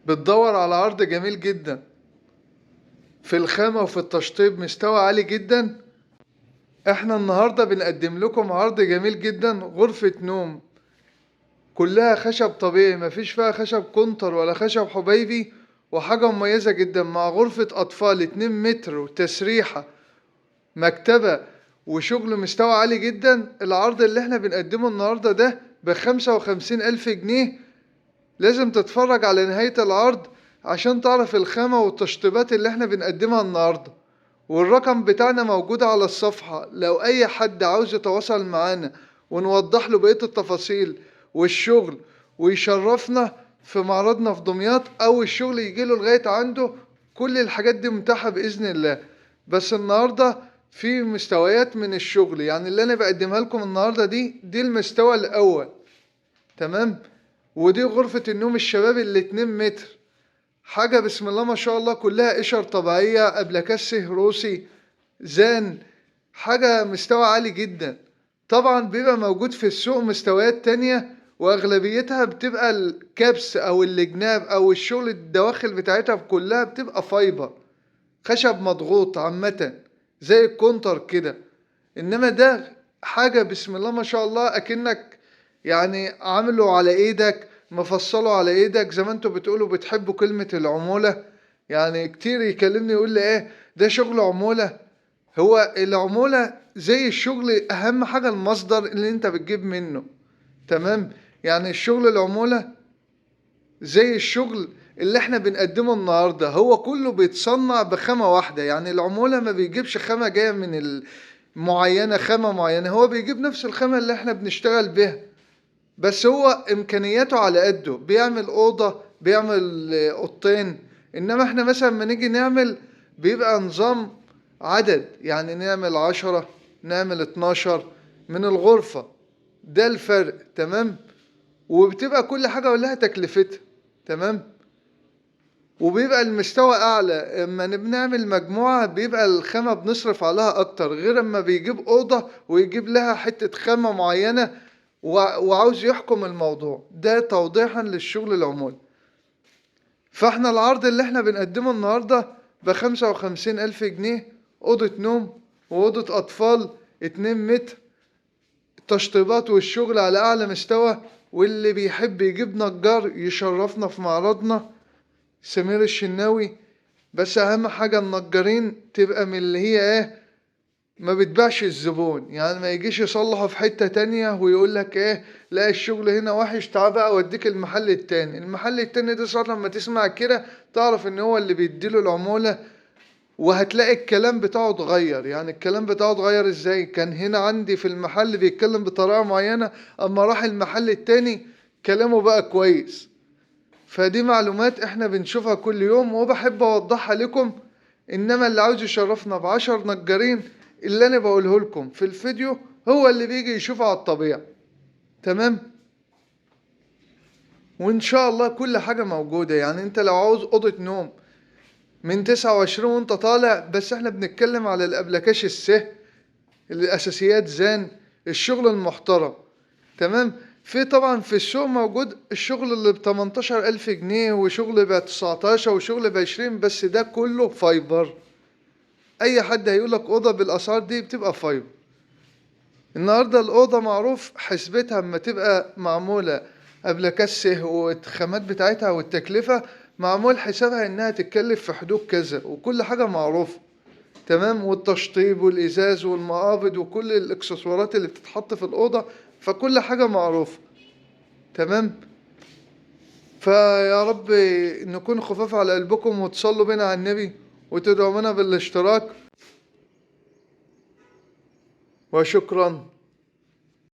بتدور على عرض جميل جدا في الخامة وفي التشطيب مستوى عالي جدا، احنا النهاردة بنقدم لكم عرض جميل جدا. غرفة نوم كلها خشب طبيعي، مفيش فيها خشب كونتر ولا خشب حبيبي، وحاجة مميزة جدا مع غرفة أطفال 2 متر وتسريحة مكتبة وشغل مستوى عالي جدا. العرض اللي احنا بنقدمه النهاردة ده ب55,000 جنيه. لازم تتفرج على نهاية العرض عشان تعرف الخامة والتشطيبات اللي احنا بنقدمها النهاردة. والرقم بتاعنا موجود على الصفحة، لو اي حد عاوز يتواصل معانا ونوضح له بقية التفاصيل والشغل ويشرفنا في معرضنا في دمياط، او الشغل يجيله لغاية عنده، كل الحاجات دي متاحة بإذن الله. بس النهاردة في مستويات من الشغل، يعني اللي انا بقدمها لكم النهاردة دي المستوى الاول. تمام. ودي غرفة النوم الشباب اللي 2 متر، حاجة بسم الله ما شاء الله، كلها قشر طبيعية، أبلكاسه روسي، زان، حاجة مستوى عالي جدا. طبعا بيبقى موجود في السوق مستويات تانية، وأغلبيتها بتبقى الكبس أو الجناب أو الشغل الدواخل بتاعتها كلها بتبقى فايبر، خشب مضغوط عامة زي الكونتر كده. إنما ده حاجة بسم الله ما شاء الله، أكنك يعني عامله على ايدك، مفصله على ايدك، زي ما انتوا بتقولوا بتحبوا كلمة العمولة. يعني كتير يكلمني يقول لي ايه ده شغل عمولة. هو العمولة زي الشغل، اهم حاجة المصدر اللي انت بتجيب منه. تمام. يعني الشغل العمولة زي الشغل اللي احنا بنقدمه النهاردة، هو كله بيتصنع بخامة واحدة. يعني العمولة ما بيجيبش خامة جاية من معينة، خامة معينة، هو بيجيب نفس الخامة اللي احنا بنشتغل بيها، بس هو امكانياته على قده، بيعمل اوضه، بيعمل اوضتين. انما احنا مثلا ما نيجي نعمل بيبقى نظام عدد، يعني نعمل 10، نعمل 12 من الغرفة. ده الفرق. تمام. وبتبقى كل حاجة ولها تكلفتها. تمام. وبيبقى المستوى اعلى اما بنعمل مجموعة، بيبقى الخامة بنصرف عليها اكتر، غير اما بيجيب اوضة ويجيب لها حتة خامة معينة وعاوز يحكم الموضوع. ده توضيحا للشغل العمولي. فاحنا العرض اللي احنا بنقدمه النهاردة ب55,000 جنيه، اوضة نوم واوضة اطفال 2 متر، تشطيبات والشغل على اعلى مستوى. واللي بيحب يجيب نجار يشرفنا في معرضنا، سمير الشناوي. بس اهم حاجة النجارين تبقى من اللي هي ايه، ما بتبيعش الزبون. يعني ما يجيش يصلحه في حتة تانية ويقول لك ايه لا الشغل هنا وحش، تعال بقى اوديك المحل التاني. المحل التاني ده ساعات لما تسمع كده تعرف ان هو اللي بيديله العمولة. وهتلاقي الكلام بتاعه اتغير. يعني الكلام بتاعه اتغير ازاي؟ كان هنا عندي في المحل بيتكلم بطريقة معينة، اما راح المحل التاني كلامه بقى كويس. فدي معلومات احنا بنشوفها كل يوم وبحب اوضحها لكم. انما اللي عاوز يشرفنا ب10 نجارين اللي انا بقوله لكم في الفيديو هو اللي بيجي يشوفها على الطبيعة. تمام. وان شاء الله كل حاجة موجودة. يعني انت لو عاوز اوضة نوم من 29 وانت طالع، بس احنا بنتكلم على الابلكاش الاساسيات زان، الشغل المحترم. تمام. في طبعا في السوق موجود الشغل اللي ب18,000 جنيه، وشغل ب19، وشغل ب20، بس ده كله فايبر. اي حد هيقولك اوضة بالاسعار دي بتبقى فايبر. النهاردة الأوضة معروف حسبتها اما تبقى معمولة قبل كسه والخامات بتاعتها والتكلفة، معمول حسابها انها تتكلف في حدود كذا، وكل حاجة معروفة. تمام. والتشطيب والإزاز والمقابض وكل الإكسسوارات اللي بتتحط في الأوضة، فكل حاجة معروفة. تمام. فيا رب نكون خفاف على قلبكم وتصلوا بنا على النبي وتدعمونا بالاشتراك. وشكرا.